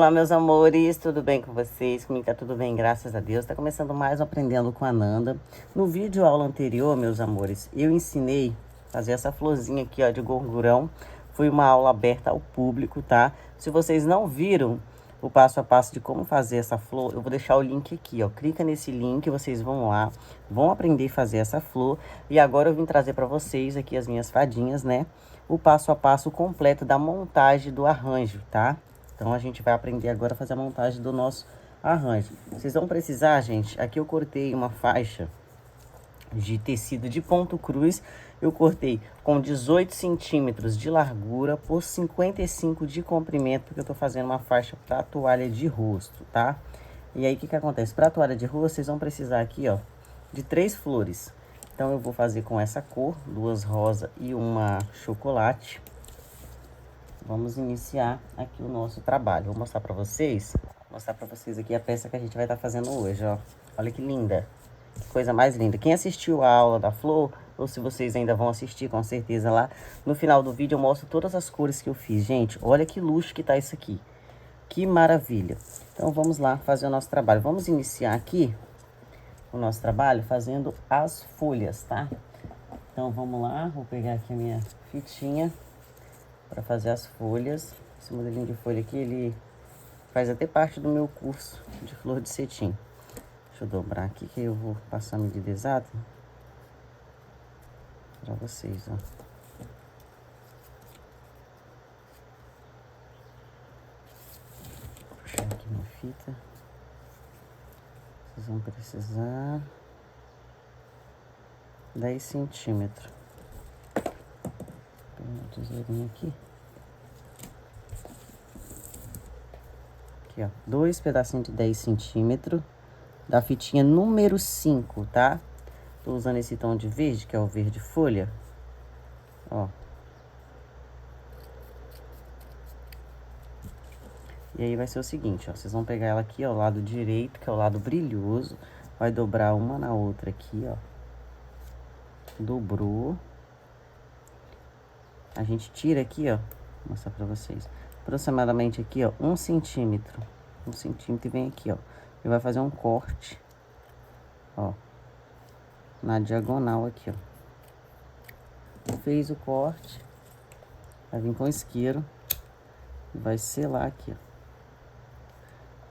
Olá, meus amores, tudo bem com vocês? Comigo tá tudo bem, graças a Deus. Tá começando mais um Aprendendo com a Nanda. No vídeo aula anterior, meus amores, eu ensinei a fazer essa florzinha aqui, ó, de gorgurão. Foi uma aula aberta ao público, tá? Se vocês não viram o passo a passo de como fazer essa flor, eu vou deixar o link aqui, ó. Clica nesse link, vocês vão lá, vão aprender a fazer essa flor. E agora eu vim trazer para vocês aqui as minhas fadinhas, né? O passo a passo completo da montagem do arranjo, tá? Então, a gente vai aprender agora a fazer a montagem do nosso arranjo. Vocês vão precisar, gente, aqui eu cortei uma faixa de tecido de ponto cruz. Eu cortei com 18 centímetros de largura por 55 de comprimento, porque eu tô fazendo uma faixa para toalha de rosto, tá? E aí, o que que acontece? Para toalha de rosto, vocês vão precisar aqui, ó, de 3 flores. Então, eu vou fazer com essa cor, 2 rosa e uma chocolate. Vamos iniciar aqui o nosso trabalho. Vou mostrar pra vocês aqui a peça que a gente vai estar fazendo hoje, ó. Olha que linda, que coisa mais linda. Quem assistiu a aula da flor, ou se vocês ainda vão assistir, com certeza lá, no final do vídeo eu mostro todas as cores que eu fiz. Gente, olha que luxo que tá isso aqui. Que maravilha. Então, vamos lá fazer o nosso trabalho. Vamos iniciar aqui o nosso trabalho fazendo as folhas, tá? Então, vamos lá. Vou pegar aqui a minha fitinha para fazer as folhas. Esse modelinho de folha aqui, ele faz até parte do meu curso de flor de cetim. Deixa eu dobrar aqui que eu vou passar a medida exata para vocês, ó. Vou puxar aqui minha fita. Vocês vão precisar 10 centímetros. Tem uma tesourinha aqui. Aqui, ó, 2 pedacinhos de 10 centímetros da fitinha número 5, tá? Tô usando esse tom de verde, que é o verde folha. Ó. E aí vai ser o seguinte, ó. Vocês vão pegar ela aqui, ó, o lado direito, que é o lado brilhoso. Vai dobrar uma na outra aqui, ó. Dobrou. A gente tira aqui, ó. Vou mostrar pra vocês. Aproximadamente aqui, ó, 1 centímetro. 1 centímetro e vem aqui, ó. E vai fazer um corte, ó, na diagonal aqui, ó. Fez o corte, vai vir com isqueiro e vai selar aqui, ó.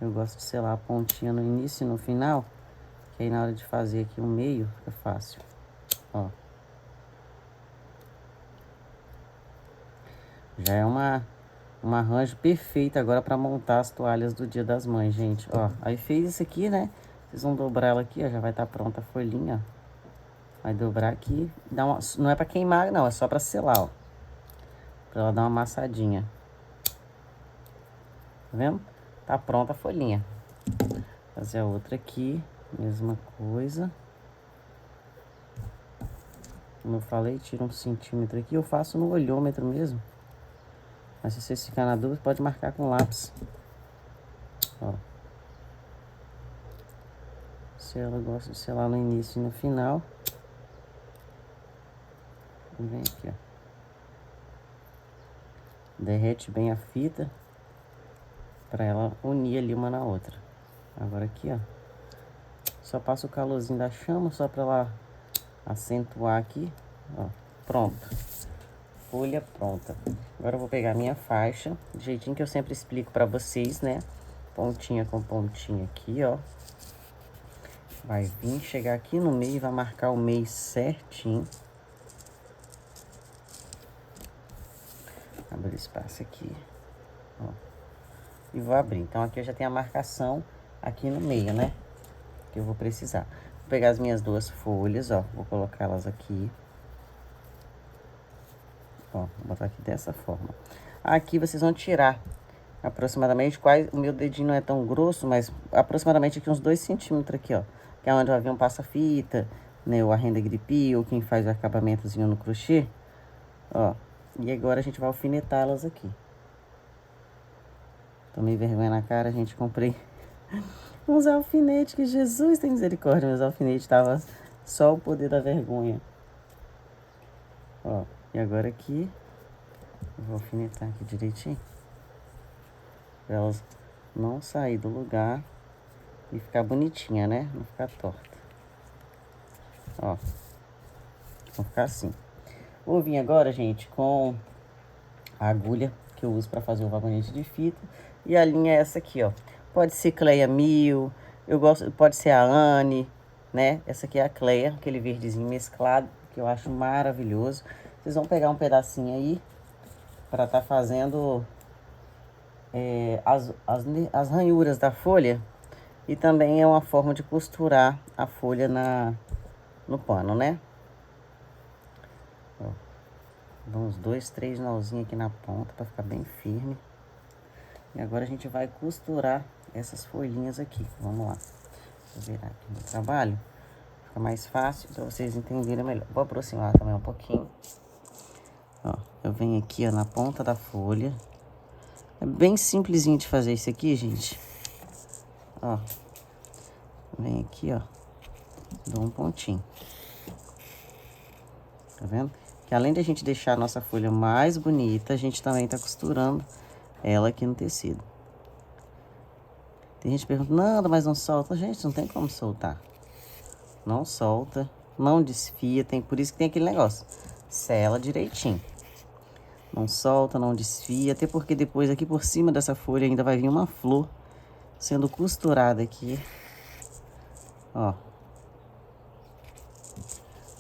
Eu gosto de selar a pontinha no início e no final, que aí na hora de fazer aqui o meio fica fácil, ó. Já é um arranjo perfeito agora para montar as toalhas do Dia das Mães, gente, ó. Aí fez isso aqui, né? Vocês vão dobrar ela aqui, ó, já vai estar pronta a folhinha, ó. Vai dobrar aqui, dá uma, não é para queimar não, é só para selar, ó. Pra ela dar uma amassadinha. Tá vendo? Tá pronta a folhinha. Fazer a outra aqui, mesma coisa. Como eu falei, tira 1 centímetro aqui, eu faço no olhômetro mesmo. Mas se vocês ficarem na dúvida, pode marcar com lápis. Ó. Se ela gosta de selar no início e no final. E vem aqui, ó. Derrete bem a fita para ela unir ali uma na outra. Agora aqui, ó. Só passa o calorzinho da chama, só para ela acentuar aqui, ó. Pronto. Folha pronta. Agora eu vou pegar minha faixa, do jeitinho que eu sempre explico para vocês, né? Pontinha com pontinha aqui, ó. Vai vir, chegar aqui no meio, vai marcar o meio certinho. Abrir espaço aqui, ó. E vou abrir. Então, aqui eu já tenho a marcação aqui no meio, né? Que eu vou precisar. Vou pegar as minhas 2 folhas, ó. Vou colocá-las aqui. Ó, vou botar aqui dessa forma. Aqui vocês vão tirar aproximadamente, o meu dedinho não é tão grosso, mas aproximadamente aqui uns 2 centímetros aqui, ó. Que é onde vai vir um passa-fita, né? O arrenda gripe, ou quem faz o acabamentozinho no crochê. Ó. E agora a gente vai alfinetá-las aqui. Tomei vergonha na cara, a gente comprei uns alfinetes, que Jesus tem misericórdia. Meus alfinetes tava só o poder da vergonha. Ó, e agora aqui, eu vou alfinetar aqui direitinho. Pra elas não sair do lugar e ficar bonitinha, né? Não ficar torta. Ó, vão ficar assim. Vou vir agora, gente, com a agulha que eu uso para fazer o vagonete de fita. E a linha é essa aqui, ó. Pode ser Cleia 1000, eu gosto, pode ser a Anne, né? Essa aqui é a Cleia, aquele verdezinho mesclado, que eu acho maravilhoso. Vocês vão pegar um pedacinho aí para tá fazendo as ranhuras da folha. E também é uma forma de costurar a folha no pano, né? Ó, dá uns 2, 3 nozinhos aqui na ponta para ficar bem firme. E agora a gente vai costurar essas folhinhas aqui. Vamos lá. Vou virar aqui no trabalho. Fica mais fácil para vocês entenderem melhor. Vou aproximar também um pouquinho. Ó, eu venho aqui, ó, na ponta da folha. É bem simplesinho de fazer isso aqui, gente. Ó. Vem aqui, ó. Dou um pontinho. Tá vendo? Que além de a gente deixar a nossa folha mais bonita, a gente também tá costurando ela aqui no tecido. Tem gente que pergunta, Nanda, mas não solta. Gente, não tem como soltar. Não solta, não desfia, por isso que tem aquele negócio. Sela direitinho. Não solta, não desfia, até porque depois aqui por cima dessa folha ainda vai vir uma flor sendo costurada aqui. Ó.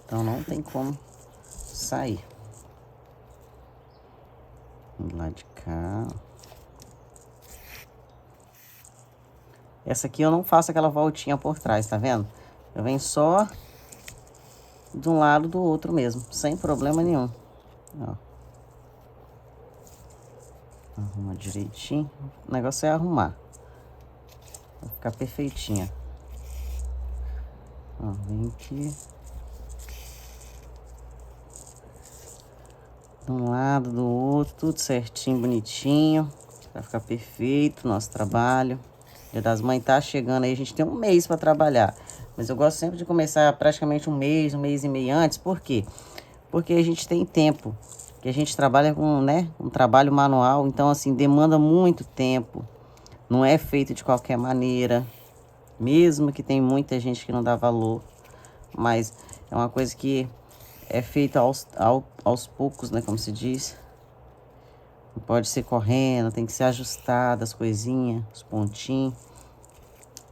Então não tem como sair. Vamos lá de cá. Essa aqui eu não faço aquela voltinha por trás, tá vendo? Eu venho só de um lado do outro mesmo, sem problema nenhum. Ó. Arruma direitinho. O negócio é arrumar. Vai ficar perfeitinha. Ó, vem aqui. De um lado, do outro, tudo certinho, bonitinho. Vai ficar perfeito o nosso trabalho. Dia das Mães tá chegando aí, a gente tem um mês para trabalhar. Mas eu gosto sempre de começar praticamente um mês e meio antes. Por quê? Porque a gente tem tempo. Que a gente trabalha com, né, um trabalho manual. Então, assim, demanda muito tempo. Não é feito de qualquer maneira. Mesmo que tem muita gente que não dá valor. Mas é uma coisa que é feita aos poucos, né, como se diz. Não pode ser correndo, tem que ser ajustado as coisinhas, os pontinhos.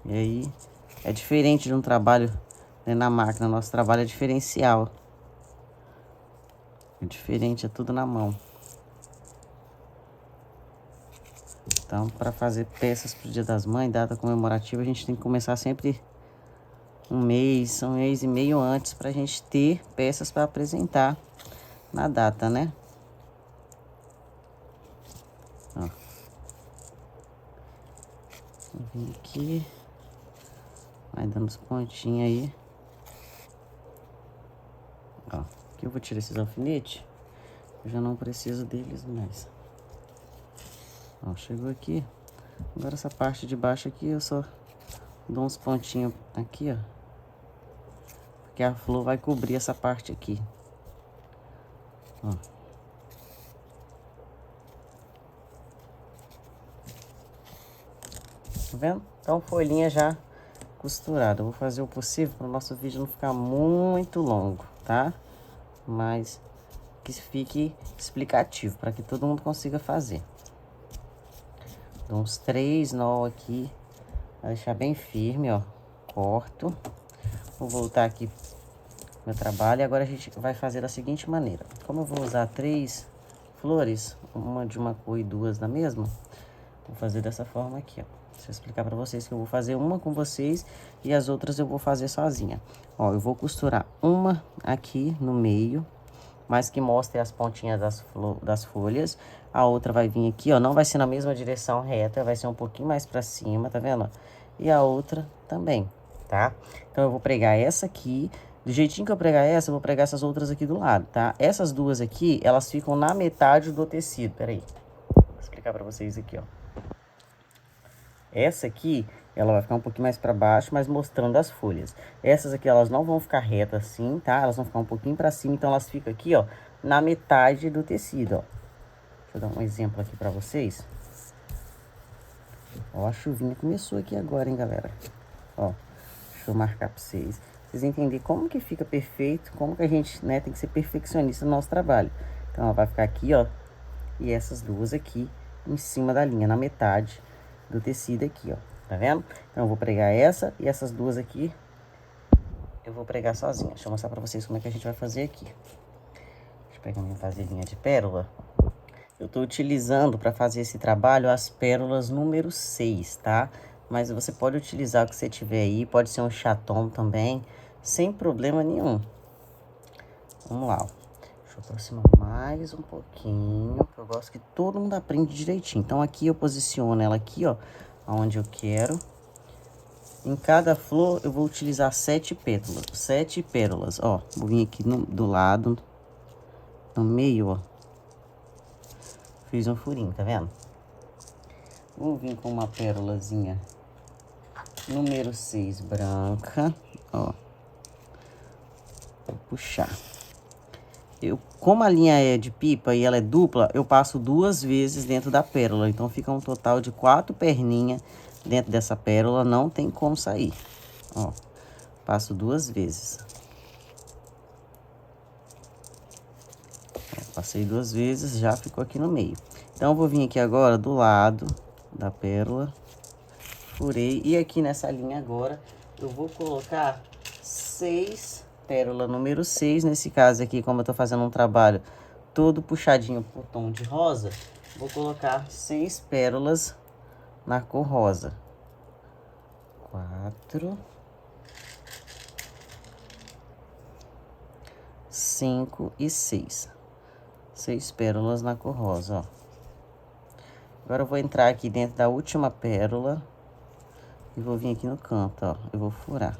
E aí, é diferente de um trabalho, né, na máquina. Nosso trabalho é diferencial. É diferente, é tudo na mão. Então, para fazer peças pro Dia das Mães, data comemorativa, a gente tem que começar sempre um mês e meio antes, pra gente ter peças para apresentar na data, né? Ó. Vou vir aqui. Vai dando os pontinhos aí. Ó. Aqui eu vou tirar esses alfinetes. Eu já não preciso deles mais. Ó, chegou aqui. Agora essa parte de baixo aqui eu só dou uns pontinhos aqui, ó. Porque a flor vai cobrir essa parte aqui. Ó. Tá vendo? Então, folhinha já costurada. Eu vou fazer o possível para o nosso vídeo não ficar muito longo, tá? Mas que fique explicativo, para que todo mundo consiga fazer. Dou uns 3 nó aqui, para deixar bem firme, ó. Corto. Vou voltar aqui pro meu trabalho. E agora a gente vai fazer da seguinte maneira. Como eu vou usar 3 flores, uma de uma cor e 2 da mesma, vou fazer dessa forma aqui, ó. Deixa eu explicar pra vocês que eu vou fazer uma com vocês e as outras eu vou fazer sozinha. Ó, eu vou costurar uma aqui no meio, mas que mostre as pontinhas das folhas. A outra vai vir aqui, ó, não vai ser na mesma direção reta, vai ser um pouquinho mais pra cima, tá vendo? E a outra também, tá? Então eu vou pregar essa aqui. Do jeitinho que eu pregar essa, eu vou pregar essas outras aqui do lado, tá? Essas duas aqui, elas ficam na metade do tecido. Pera aí. Vou explicar pra vocês aqui, ó. Essa aqui, ela vai ficar um pouquinho mais para baixo, mas mostrando as folhas. Essas aqui, elas não vão ficar retas assim, tá? Elas vão ficar um pouquinho para cima, então elas ficam aqui, ó, na metade do tecido, ó. Deixa eu dar um exemplo aqui para vocês. Ó, a chuvinha começou aqui agora, hein, galera. Ó, deixa eu marcar pra vocês. Vocês entenderem como que fica perfeito, como que a gente, né, tem que ser perfeccionista no nosso trabalho. Então, ó, vai ficar aqui, ó, e essas duas aqui em cima da linha, na metade do tecido aqui, ó. Tá vendo? Então, eu vou pregar essa e essas duas aqui eu vou pregar sozinha. Deixa eu mostrar pra vocês como é que a gente vai fazer aqui. Deixa eu pegar minha vasilhinha de pérola. Eu tô utilizando para fazer esse trabalho as pérolas número 6, tá? Mas você pode utilizar o que você tiver aí, pode ser um chaton também, sem problema nenhum. Vamos lá, ó. Deixa eu aproximar mais um pouquinho, que eu gosto que todo mundo aprende direitinho. Então aqui eu posiciono ela aqui, ó, onde eu quero. Em cada flor eu vou utilizar 7 pétalas, 7 pérolas, ó. Vou vir aqui do lado, no meio, ó. Fiz um furinho, tá vendo? Vou vir com uma pérolazinha número 6 branca, ó. Vou puxar. Como a linha é de pipa e ela é dupla, eu passo 2 vezes dentro da pérola. Então, fica um total de 4 perninhas dentro dessa pérola, não tem como sair. Ó, passo 2 vezes. Ó, passei 2 vezes, já ficou aqui no meio. Então, eu vou vir aqui agora do lado da pérola, furei. E aqui nessa linha agora, eu vou colocar 6 pérola número 6, nesse caso aqui, como eu tô fazendo um trabalho todo puxadinho pro tom de rosa, vou colocar 6 pérolas na cor rosa. 4, 5 e 6. 6 pérolas na cor rosa, ó. Agora eu vou entrar aqui dentro da última pérola e vou vir aqui no canto, ó. Eu vou furar.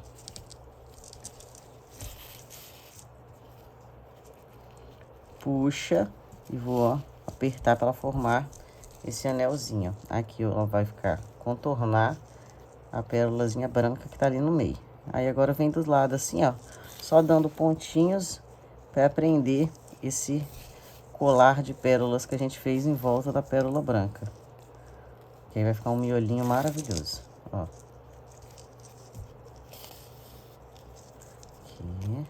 Puxa e vou, ó, apertar para formar esse anelzinho. Aqui, ó, vai ficar contornar a pérolazinha branca que tá ali no meio. Aí agora vem dos lados assim, ó, só dando pontinhos para prender esse colar de pérolas que a gente fez em volta da pérola branca. Que aí vai ficar um miolinho maravilhoso, ó. Aqui.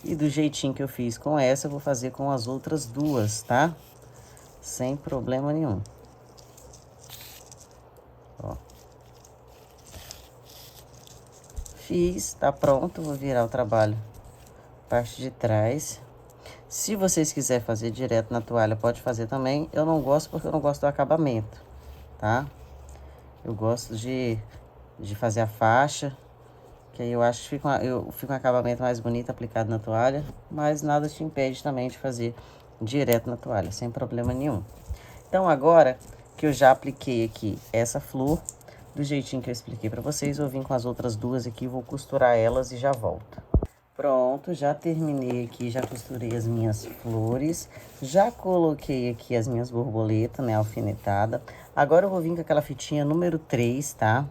E do jeitinho que eu fiz com essa, eu vou fazer com as outras duas, tá? Sem problema nenhum. Ó. Fiz, tá pronto, vou virar o trabalho parte de trás. Se vocês quiserem fazer direto na toalha, pode fazer também. Eu não gosto porque eu não gosto do acabamento, tá? Eu gosto de fazer a faixa, que aí eu acho que fica um acabamento mais bonito aplicado na toalha, mas nada te impede também de fazer direto na toalha, sem problema nenhum. Então, agora que eu já apliquei aqui essa flor, do jeitinho que eu expliquei pra vocês, eu vim com as outras duas aqui, vou costurar elas e já volto. Pronto, já terminei aqui, já costurei as minhas flores, já coloquei aqui as minhas borboletas, né, alfinetada. Agora eu vou vir com aquela fitinha número 3, tá?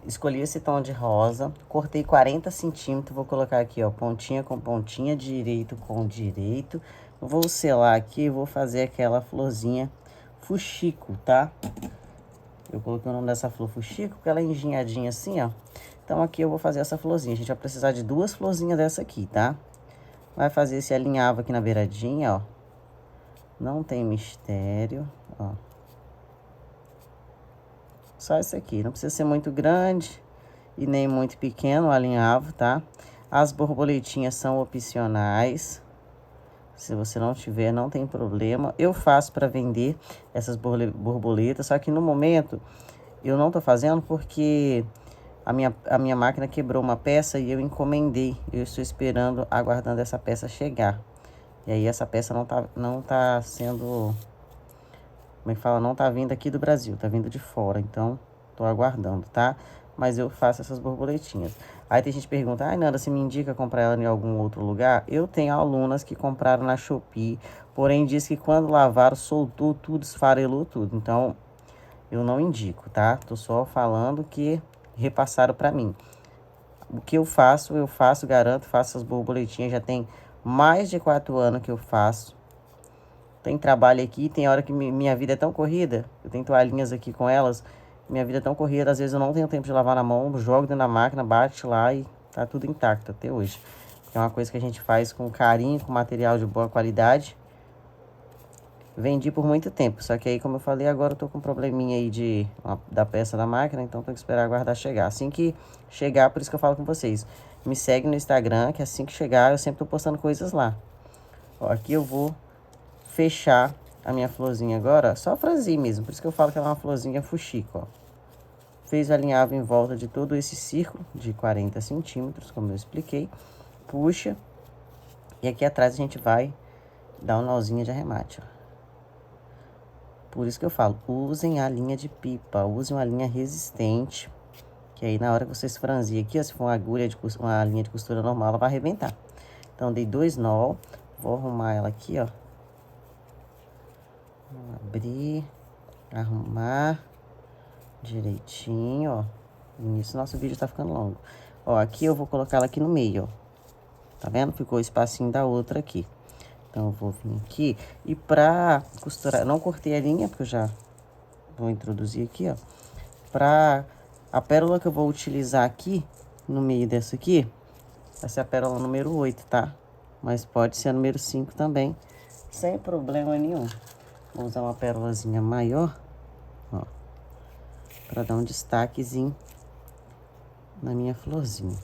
Escolhi esse tom de rosa, cortei 40 centímetros, vou colocar aqui, ó, pontinha com pontinha, direito com direito. Vou selar aqui, vou fazer aquela florzinha fuxico, tá? Eu coloquei o nome dessa flor fuxico, porque ela é engenhadinha assim, ó. Então, aqui eu vou fazer essa florzinha. A gente vai precisar de 2 florzinhas dessa aqui, tá? Vai fazer esse alinhavo aqui na beiradinha, ó. Não tem mistério, ó. Só isso aqui. Não precisa ser muito grande e nem muito pequeno o alinhavo, tá? As borboletinhas são opcionais. Se você não tiver, não tem problema. Eu faço para vender essas borboletas, só que no momento eu não tô fazendo porque a minha máquina quebrou uma peça e eu encomendei. Eu estou esperando, aguardando essa peça chegar. E aí essa peça não tá sendo, como é que fala? Não tá vindo aqui do Brasil, tá vindo de fora. Então, tô aguardando, tá? Mas eu faço essas borboletinhas. Aí tem gente que pergunta, ai, Nanda, você me indica comprar ela em algum outro lugar? Eu tenho alunas que compraram na Shopee, porém diz que quando lavaram, soltou tudo, esfarelou tudo. Então, eu não indico, tá? Tô só falando que repassaram pra mim. O que eu faço, garanto, faço as borboletinhas, já tem mais de 4 anos que eu faço. tem trabalho aqui, tem hora que minha vida é tão corrida, eu tenho toalhinhas aqui com elas, minha vida é tão corrida, às vezes eu não tenho tempo de lavar na mão, jogo dentro da máquina, bate lá e tá tudo intacto até hoje. É uma coisa que a gente faz com carinho, com material de boa qualidade. Vendi por muito tempo, só que aí, como eu falei, agora eu tô com um probleminha aí da peça da máquina, então tenho que esperar aguardar chegar. Assim que chegar, por isso que eu falo com vocês, me segue no Instagram, que assim que chegar eu sempre tô postando coisas lá. Ó, aqui eu vou fechar a minha florzinha agora, só franzir mesmo, por isso que eu falo que ela é uma florzinha fuxico, ó. Fez o alinhavo em volta de todo esse círculo de 40 centímetros, como eu expliquei. Puxa, e aqui atrás a gente vai dar um nozinho de arremate, ó. Por isso que eu falo, usem a linha de pipa, usem uma linha resistente, que aí na hora que vocês franzir aqui, ó, se for uma agulha, uma linha de costura normal, ela vai arrebentar. Então, dei 2 nó, vou arrumar ela aqui, ó. Vou abrir, arrumar direitinho, ó. Nisso, nosso vídeo tá ficando longo. Ó, aqui eu vou colocar ela aqui no meio, ó. Tá vendo? Ficou o espacinho da outra aqui. Então, eu vou vir aqui e pra costurar, eu não cortei a linha, porque eu já vou introduzir aqui, ó. Pra a pérola que eu vou utilizar aqui, no meio dessa aqui, vai ser a pérola número 8, tá? Mas pode ser a número 5 também, sem problema nenhum. Vou usar uma pérolazinha maior, ó, pra dar um destaquezinho na minha florzinha.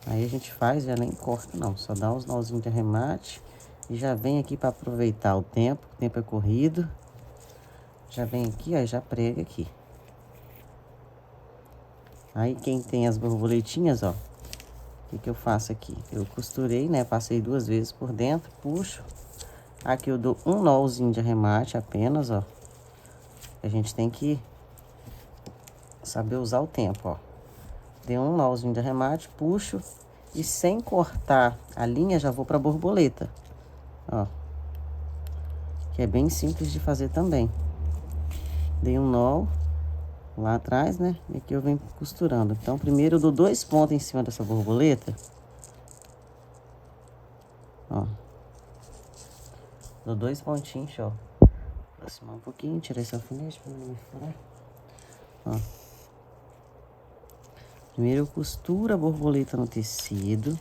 Aí a gente faz, já nem corta não, só dá uns nozinhos de arremate e já vem aqui para aproveitar o tempo é corrido. Já vem aqui, ó, já prega aqui. Aí quem tem as borboletinhas, ó, o que eu faço aqui? Eu costurei, né, passei 2 vezes por dentro, puxo. Aqui eu dou um nozinho de arremate apenas, ó. A gente tem que saber usar o tempo, ó. Dei um nozinho de arremate, puxo e sem cortar a linha já vou para borboleta, ó. Que é bem simples de fazer também. Dei um nó lá atrás, né? E aqui eu venho costurando. Então, primeiro eu dou 2 pontos em cima dessa borboleta, ó. Dou 2 pontinhos, ó. Aproximar um pouquinho, tirar esse alfinete para não me furar, ó. Primeiro eu costuro a borboleta no tecido,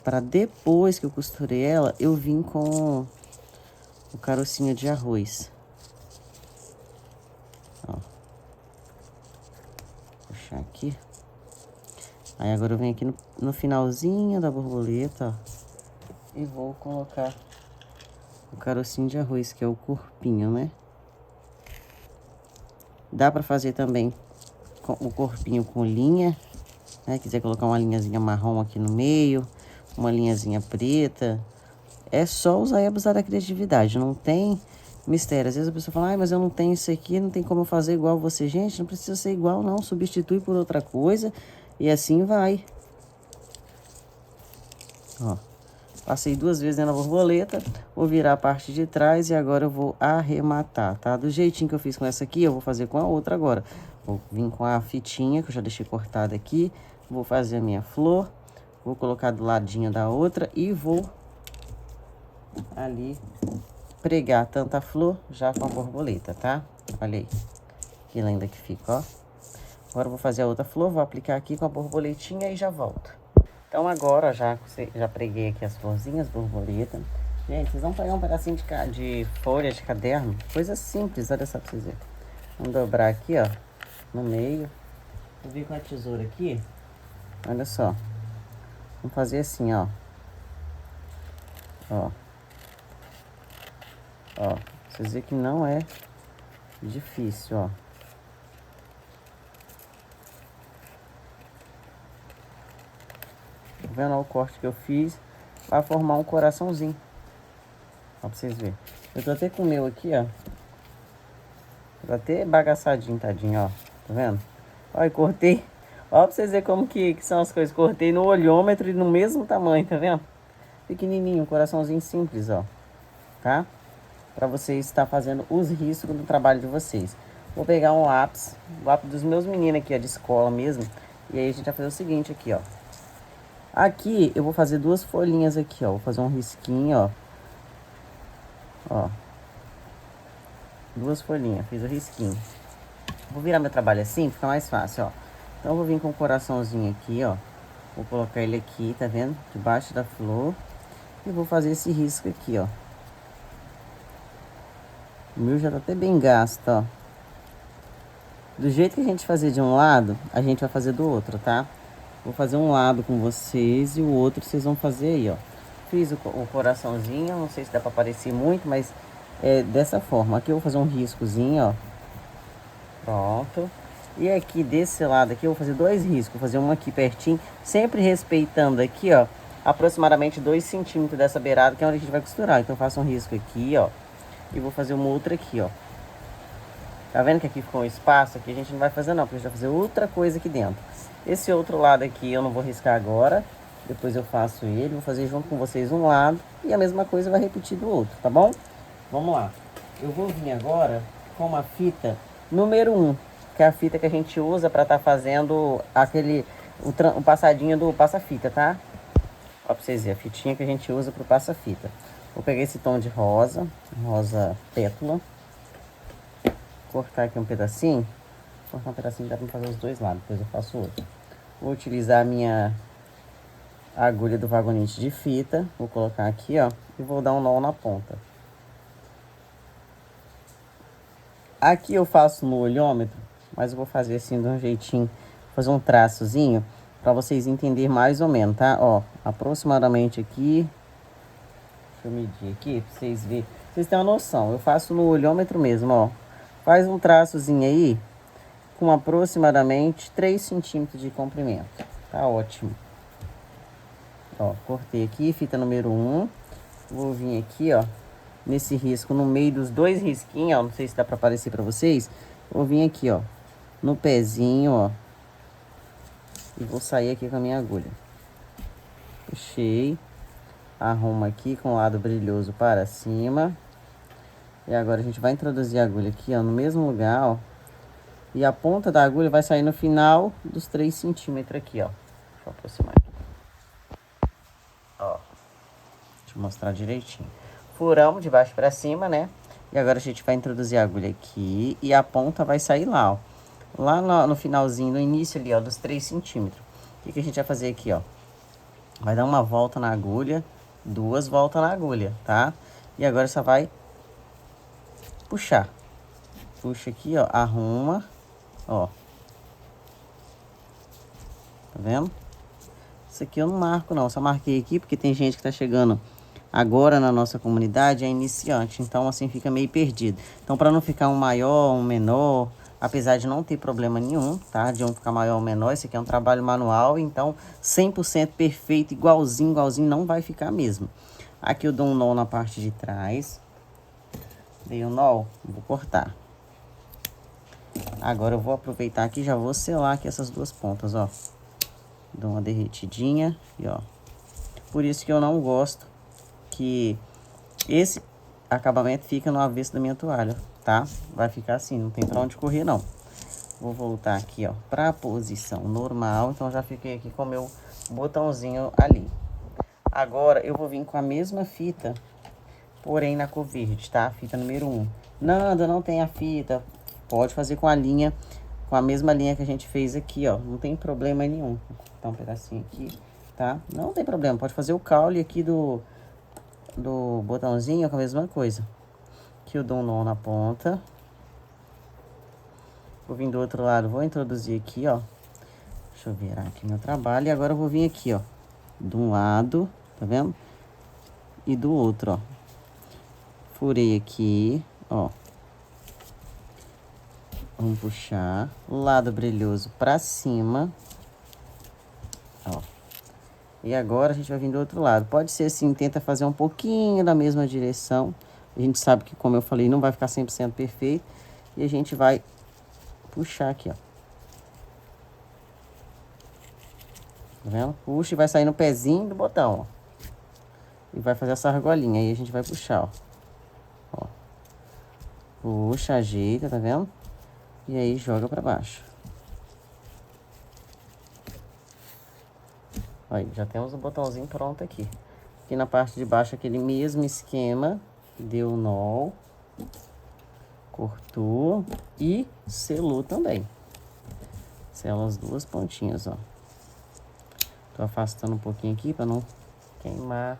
para depois que eu costurei ela, eu vim com o carocinho de arroz. Ó. Puxar aqui. Aí agora eu venho aqui no finalzinho da borboleta, ó, e vou colocar o carocinho de arroz, que é o corpinho, né? Dá para fazer também com o corpinho com linha, né? Quiser colocar uma linhazinha marrom aqui no meio, uma linhazinha preta, é só usar e abusar da criatividade, não tem mistério. Às vezes a pessoa fala, ai, mas eu não tenho isso aqui, não tem como eu fazer igual você. Gente, não precisa ser igual não, substitui por outra coisa e assim vai. Ó, passei 2 vezes na borboleta, vou virar a parte de trás e agora eu vou arrematar, tá? Do jeitinho que eu fiz com essa aqui, eu vou fazer com a outra agora. Vou vir com a fitinha que eu já deixei cortada aqui, vou fazer a minha flor, vou colocar do ladinho da outra e vou ali pregar tanto a flor já com a borboleta, tá? Olha aí, que linda que fica, ó. Agora eu vou fazer a outra flor, vou aplicar aqui com a borboletinha e já volto. Então agora já preguei aqui as florzinhas, borboleta. Gente, vocês vão pegar um pedacinho de folha de caderno, coisa simples, olha só pra vocês verem. Vamos dobrar aqui, ó, no meio. Vou vir com a tesoura aqui, olha só. Vamos fazer assim, ó. Ó. Ó, vocês verem que não é difícil, ó. Tá vendo ó, o corte que eu fiz? Vai formar um coraçãozinho. Ó, pra vocês verem. Eu tô até com o meu aqui, ó. Tá até bagaçadinho, tadinho, ó. Tá vendo? Ó, e cortei. Ó, pra vocês verem como que são as coisas. Cortei no olhômetro e no mesmo tamanho, tá vendo? Pequenininho, um coraçãozinho simples, ó. Tá? Para vocês estar fazendo os riscos do trabalho de vocês. Vou pegar um lápis, o lápis dos meus meninos aqui, ó, de escola mesmo. E aí a gente vai fazer o seguinte aqui, ó. Aqui eu vou fazer 2 folhinhas aqui, ó. Vou fazer um risquinho, ó. Ó. Duas folhinhas, fiz o risquinho. Vou virar meu trabalho assim, fica mais fácil, ó. Então, eu vou vir com o coraçãozinho aqui, ó. Vou colocar ele aqui, tá vendo? Debaixo da flor. E vou fazer esse risco aqui, ó. O meu já tá até bem gasto, ó. Do jeito que a gente fazer de um lado, a gente vai fazer do outro, tá? Vou fazer um lado com vocês e o outro vocês vão fazer aí, ó. Fiz o coraçãozinho, não sei se dá pra aparecer muito, mas é dessa forma. Aqui eu vou fazer um riscozinho, ó. Pronto. E aqui desse lado aqui eu vou fazer dois riscos. Vou fazer um aqui pertinho, sempre respeitando aqui, ó, aproximadamente 2 centímetros dessa beirada, que é onde a gente vai costurar. Então eu faço um risco aqui, ó, e vou fazer uma outra aqui, ó. Tá vendo que aqui ficou um espaço? Aqui a gente não vai fazer não, porque a gente vai fazer outra coisa aqui dentro. Esse outro lado aqui eu não vou riscar agora. Depois eu faço ele, vou fazer junto com vocês um lado. E a mesma coisa vai repetir do outro, tá bom? Vamos lá. Eu vou vir agora com uma fita número 1. Que é a fita que a gente usa pra tá fazendo o passadinho do passa-fita, tá? Ó, pra vocês verem, a fitinha que a gente usa pro passa-fita. Vou pegar esse tom de rosa, rosa pétala. Cortar aqui um pedacinho. Cortar um pedacinho dá pra fazer os dois lados, depois eu faço outro. Vou utilizar a minha agulha do vagonete de fita. Vou colocar aqui, ó, e vou dar um nó na ponta. Aqui eu faço no olhômetro, mas eu vou fazer assim de um jeitinho, fazer um traçozinho, pra vocês entenderem mais ou menos, tá? Ó, aproximadamente aqui. Deixa eu medir aqui, pra vocês verem. Vocês têm uma noção, eu faço no olhômetro mesmo, ó. Faz um traçozinho aí, com aproximadamente 3 centímetros de comprimento. Tá ótimo. Ó, cortei aqui, fita número 1. Vou vir aqui, ó, nesse risco, no meio dos dois risquinhos, ó. Não sei se dá pra aparecer pra vocês. Vou vir aqui, ó, no pezinho, ó. E vou sair aqui com a minha agulha. Puxei. Arrumo aqui com o lado brilhoso para cima. E agora a gente vai introduzir a agulha aqui, ó, no mesmo lugar, ó. E a ponta da agulha vai sair no final dos 3 centímetros aqui, ó. Deixa eu aproximar aqui. Ó. Deixa eu mostrar direitinho. Furamos de baixo pra cima, né? E agora a gente vai introduzir a agulha aqui. E a ponta vai sair lá, ó. Lá no finalzinho, no início ali, ó, dos 3 centímetros. O que a gente vai fazer aqui, ó? Vai dar uma volta na agulha. 2 voltas na agulha, tá? E agora só vai puxar. Puxa aqui, ó. Arruma. Ó. Tá vendo? Isso aqui eu não marco não, só marquei aqui porque tem gente que tá chegando agora na nossa comunidade, é iniciante, então assim fica meio perdido. Então para não ficar um maior, um menor, apesar de não ter problema nenhum, tá? De um ficar maior ou menor, esse aqui é um trabalho manual, então 100% perfeito, igualzinho, não vai ficar mesmo. Aqui eu dou um nó na parte de trás. Dei um nó, vou cortar. Agora eu vou aproveitar aqui e já vou selar aqui essas duas pontas, ó. Dou uma derretidinha e ó. Por isso que eu não gosto que esse acabamento fica no avesso da minha toalha, tá? Vai ficar assim, não tem pra onde correr não. Vou voltar aqui, ó, pra posição normal. Então já fiquei aqui com o meu botãozinho ali. Agora eu vou vir com a mesma fita, porém na cor verde, tá? Fita número 1. Nanda, não tem a fita. Pode fazer com a linha, com a mesma linha que a gente fez aqui, ó. Não tem problema nenhum. Vou cortar um pedacinho aqui, tá? Não tem problema. Pode fazer o caule aqui do botãozinho com a mesma coisa. Aqui eu dou um nó na ponta. Vou vir do outro lado, vou introduzir aqui, ó. Deixa eu virar aqui meu trabalho. E agora eu vou vir aqui, ó. De um lado, tá vendo? E do outro, ó. Furei aqui, ó. Vamos puxar o lado brilhoso pra cima. Ó. E agora a gente vai vir do outro lado. Pode ser assim, tenta fazer um pouquinho da mesma direção. A gente sabe que, como eu falei, não vai ficar 100% perfeito. E a gente vai puxar aqui, ó. Tá vendo? Puxa e vai sair no pezinho do botão, ó. E vai fazer essa argolinha. Aí a gente vai puxar, ó. Ó. Puxa, ajeita, tá vendo? E aí joga pra baixo. Aí, já temos o botãozinho pronto aqui. Aqui na parte de baixo, aquele mesmo esquema. deu nó, cortou e selou também. Sela as duas pontinhas, ó. Tô afastando um pouquinho aqui para não queimar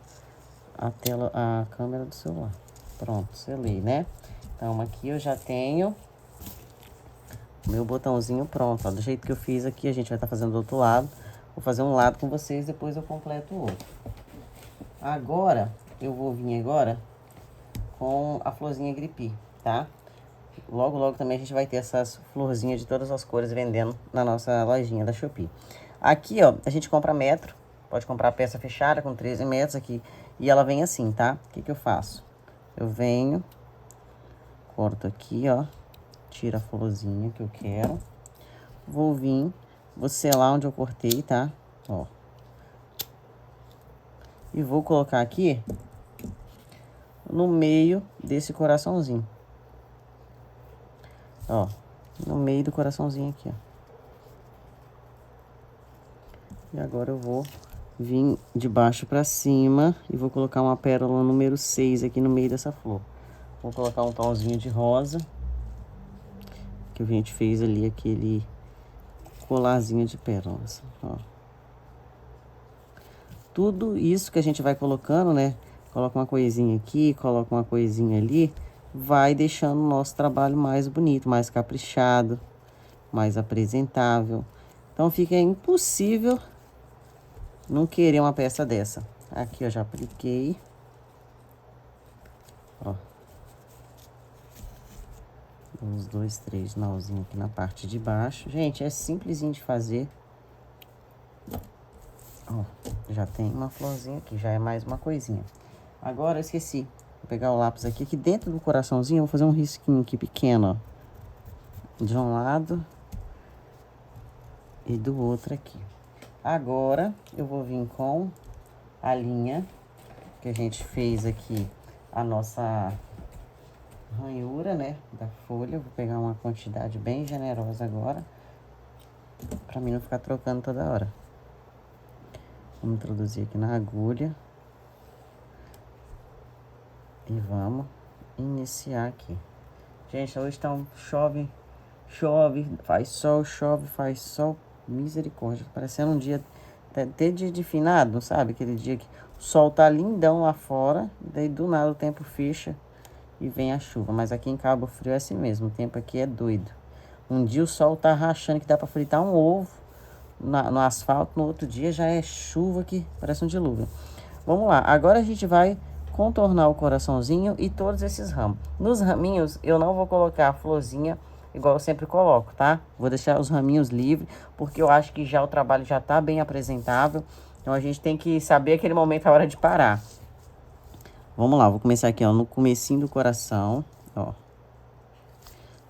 a tela, a câmera do celular. Pronto, selei, né? Então aqui eu já tenho o meu botãozinho pronto, ó. Do jeito que eu fiz aqui, a gente vai estar fazendo do outro lado. Vou fazer um lado com vocês, depois eu completo o outro. Agora, eu vou vir agora com a florzinha gripi, tá? Logo, logo também a gente vai ter essas florzinhas de todas as cores vendendo na nossa lojinha da Shopee. Aqui, ó, a gente compra metro. Pode comprar peça fechada com 13 metros aqui. E ela vem assim, tá? O que que eu faço? Eu venho, corto aqui, ó. Tiro a florzinha que eu quero. Vou vir, vou selar onde eu cortei, tá? Ó. E vou colocar aqui no meio desse coraçãozinho. Ó, no meio do coraçãozinho aqui, ó. E agora eu vou vir de baixo pra cima e vou colocar uma pérola número 6 aqui no meio dessa flor. Vou colocar um tomzinho de rosa, que a gente fez ali aquele colarzinho de pérolas, ó. Tudo isso que a gente vai colocando, né? Coloca uma coisinha aqui, coloca uma coisinha ali, vai deixando o nosso trabalho mais bonito, mais caprichado, mais apresentável. Então fica impossível não querer uma peça dessa. Aqui eu já apliquei. Ó. Uns 2, 3 nozinhos aqui na parte de baixo. Gente, é simplesinho de fazer. Ó, já tem uma florzinha aqui, já é mais uma coisinha. Agora eu esqueci. Vou pegar o lápis aqui, aqui dentro do coraçãozinho eu vou fazer um risquinho aqui pequeno, ó. De um lado e do outro aqui. Agora eu vou vir com a linha que a gente fez aqui, a nossa ranhura, né, da folha. Vou pegar uma quantidade bem generosa agora, pra mim não ficar trocando toda hora. Vamos introduzir aqui na agulha. E vamos iniciar aqui. Gente, hoje tá chove, chove, faz sol, chove, faz sol. Misericórdia, parecendo um dia, até dia de finado, sabe? Aquele dia que o sol tá lindão lá fora, daí do nada o tempo fecha e vem a chuva. Mas aqui em Cabo Frio é assim mesmo, o tempo aqui é doido. Um dia o sol tá rachando que dá pra fritar um ovo no asfalto, no outro dia já é chuva que parece um dilúvio. Vamos lá, agora a gente vai contornar o coraçãozinho e todos esses ramos. Nos raminhos eu não vou colocar a florzinha igual eu sempre coloco, tá? Vou deixar os raminhos livres, porque eu acho que já o trabalho já tá bem apresentável. Então a gente tem que saber aquele momento, a hora de parar. Vamos lá, vou começar aqui, ó, no comecinho do coração, ó.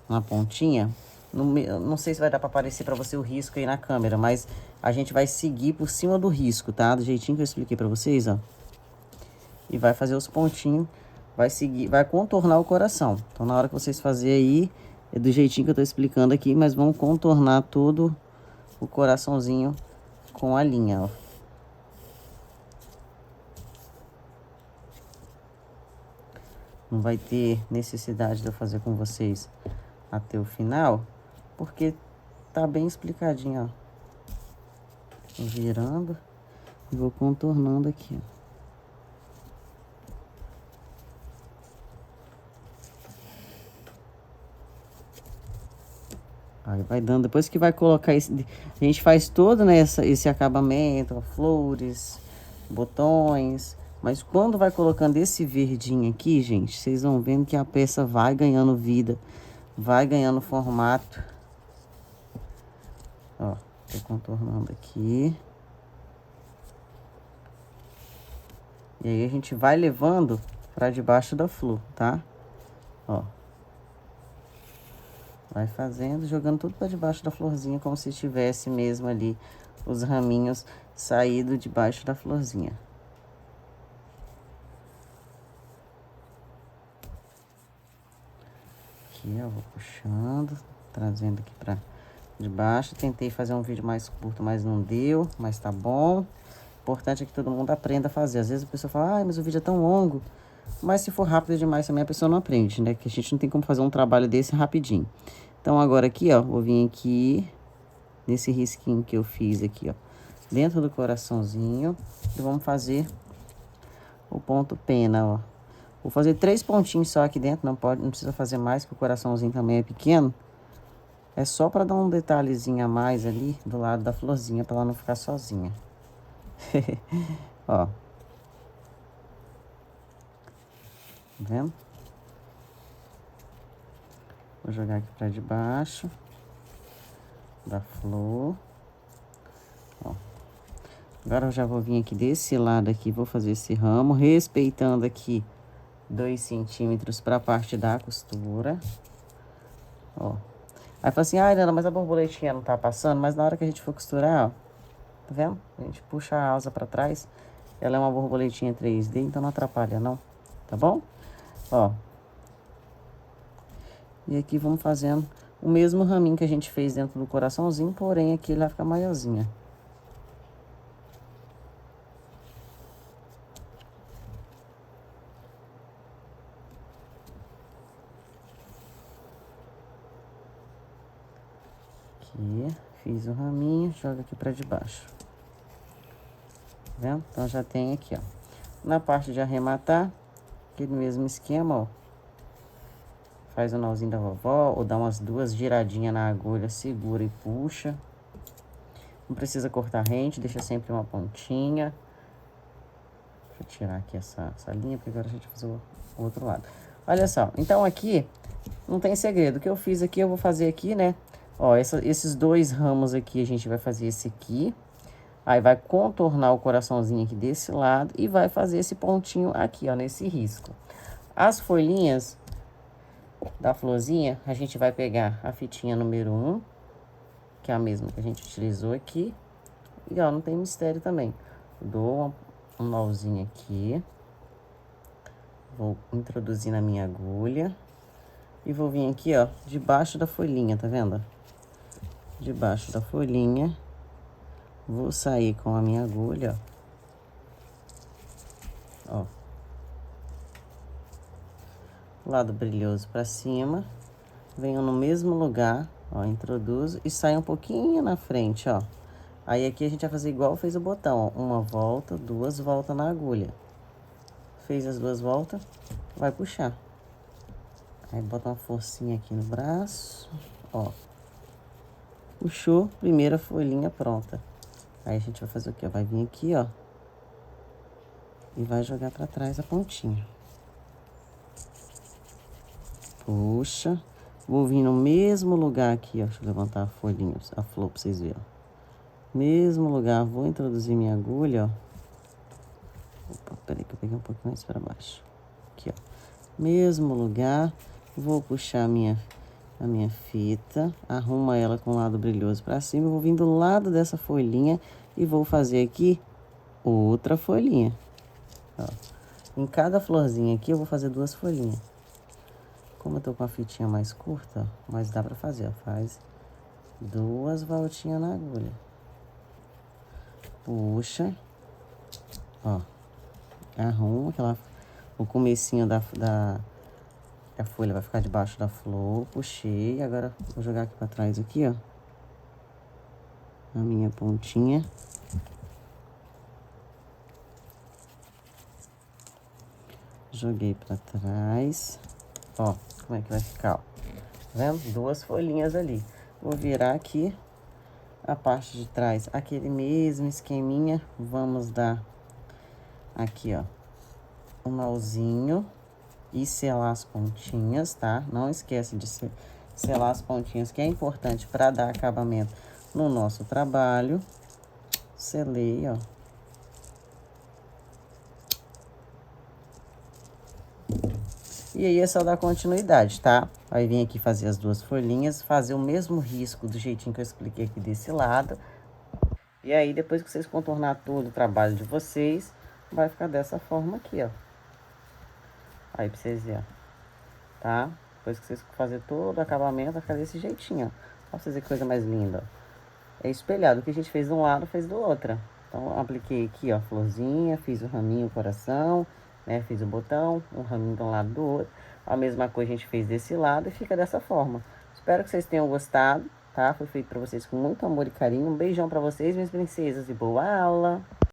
Na pontinha. Não sei se vai dar pra aparecer pra você o risco aí na câmera, mas a gente vai seguir por cima do risco, tá? Do jeitinho que eu expliquei pra vocês, ó. E vai fazer os pontinhos, vai seguir, vai contornar o coração. Então na hora que vocês fazerem aí, é do jeitinho que eu tô explicando aqui, mas vamos contornar todo o coraçãozinho com a linha, ó. Não vai ter necessidade de eu fazer com vocês até o final, porque tá bem explicadinho, ó. Tô virando e vou contornando aqui, ó. Aí vai dando, depois que vai colocar esse, a gente faz todo, né, esse acabamento, ó, flores, botões, mas quando vai colocando esse verdinho aqui, gente, vocês vão vendo que a peça vai ganhando vida, vai ganhando formato. Ó, tô contornando aqui. E aí a gente vai levando pra debaixo da flor, tá? Ó. Vai fazendo, jogando tudo para debaixo da florzinha, como se tivesse mesmo ali os raminhos saído debaixo da florzinha. Aqui, ó, vou puxando, trazendo aqui para debaixo. Tentei fazer um vídeo mais curto, mas não deu, mas tá bom. O importante é que todo mundo aprenda a fazer. Às vezes a pessoa fala, ai, mas o vídeo é tão longo. Mas se for rápido demais também a pessoa não aprende, né? Que a gente não tem como fazer um trabalho desse rapidinho. Então agora aqui, ó, vou vir aqui nesse risquinho que eu fiz aqui, ó, dentro do coraçãozinho, e vamos fazer o ponto pena, ó. Vou fazer 3 pontinhos só aqui dentro, não precisa fazer mais, que o coraçãozinho também é pequeno. É só para dar um detalhezinho a mais ali do lado da florzinha, para ela não ficar sozinha. Ó. Tá vendo? Vou jogar aqui para debaixo da flor. Ó. Agora eu já vou vir aqui desse lado aqui, vou fazer esse ramo, respeitando aqui 2 centímetros para a parte da costura. Ó. Aí fala assim, ai, Nana, mas a borboletinha não tá passando, mas na hora que a gente for costurar, ó, tá vendo? A gente puxa a alça pra trás, ela é uma borboletinha 3D, então não atrapalha não, tá bom? Ó. E aqui vamos fazendo o mesmo raminho que a gente fez dentro do coraçãozinho, porém aqui ele vai ficar maiorzinho. Aqui, fiz o raminho, joga aqui pra debaixo. Tá vendo? Então já tem aqui, ó. Na parte de arrematar, aquele mesmo esquema, ó. Faz o nozinho da vovó, ou dá umas 2 giradinhas na agulha, segura e puxa. Não precisa cortar rente, deixa sempre uma pontinha. Deixa eu tirar aqui essa linha, porque agora a gente vai fazer o outro lado. Olha só, então aqui não tem segredo. O que eu fiz aqui, eu vou fazer aqui, né? Ó, esses 2 ramos aqui, a gente vai fazer esse aqui. Aí vai contornar o coraçãozinho aqui desse lado e vai fazer esse pontinho aqui, ó, nesse risco. As folhinhas da florzinha, a gente vai pegar a fitinha número 1, que é a mesma que a gente utilizou aqui. E, ó, não tem mistério também. Dou um nozinho aqui. Vou introduzir na minha agulha. E vou vir aqui, ó, debaixo da folhinha, tá vendo? Debaixo da folhinha. Vou sair com a minha agulha, ó. Lado brilhoso pra cima. Venho no mesmo lugar, ó, introduzo e saio um pouquinho na frente, ó. Aí aqui a gente vai fazer igual fez o botão, ó. 1 volta, 2 voltas na agulha. Fez as 2 voltas, vai puxar. Aí bota uma forcinha aqui no braço, ó. Puxou, primeira folhinha pronta. Aí a gente vai fazer o quê? Vai vir aqui, ó. E vai jogar pra trás a pontinha. Puxa. Vou vir no mesmo lugar aqui, ó. Deixa eu levantar a folhinha, a flor pra vocês verem. Mesmo lugar, vou introduzir minha agulha, ó. Opa, peraí que eu peguei um pouquinho mais pra baixo. Aqui, ó. Mesmo lugar, vou puxar a minha fita, arrumo ela com o lado brilhoso pra cima, vou vir do lado dessa folhinha e vou fazer aqui outra folhinha. Ó. Em cada florzinha aqui eu vou fazer 2 folhinhas. Como eu tô com a fitinha mais curta, ó, mas dá pra fazer, ó. Faz 2 voltinhas na agulha. Puxa. Ó. Arruma aquela... O comecinho da folha vai ficar debaixo da flor. Puxei. Agora vou jogar aqui pra trás aqui, ó. A minha pontinha. Joguei pra trás. Ó, como é que vai ficar, ó. Tá vendo? 2 folhinhas ali. Vou virar aqui a parte de trás. Aquele mesmo esqueminha. Vamos dar aqui, ó, um nozinho e selar as pontinhas, tá? Não esquece de selar as pontinhas, que é importante para dar acabamento no nosso trabalho. Selei, ó. E aí é só dar continuidade, tá? Vai vir aqui fazer as 2 folhinhas, fazer o mesmo risco do jeitinho que eu expliquei aqui desse lado. E aí, depois que vocês contornar todo o trabalho de vocês, vai ficar dessa forma aqui, ó. Aí, pra vocês verem, ó. Tá? Depois que vocês fazer todo o acabamento, vai ficar desse jeitinho, ó. Ó, pra vocês verem que coisa mais linda, ó. É espelhado. O que a gente fez de um lado, fez do outro. Então, apliquei aqui, ó, florzinha, fiz o raminho, o coração. né? Fiz o botão, um raminho de um lado do outro. A mesma coisa a gente fez desse lado e fica dessa forma. Espero que vocês tenham gostado, tá? Foi feito pra vocês com muito amor e carinho. Um beijão pra vocês, minhas princesas, e boa aula!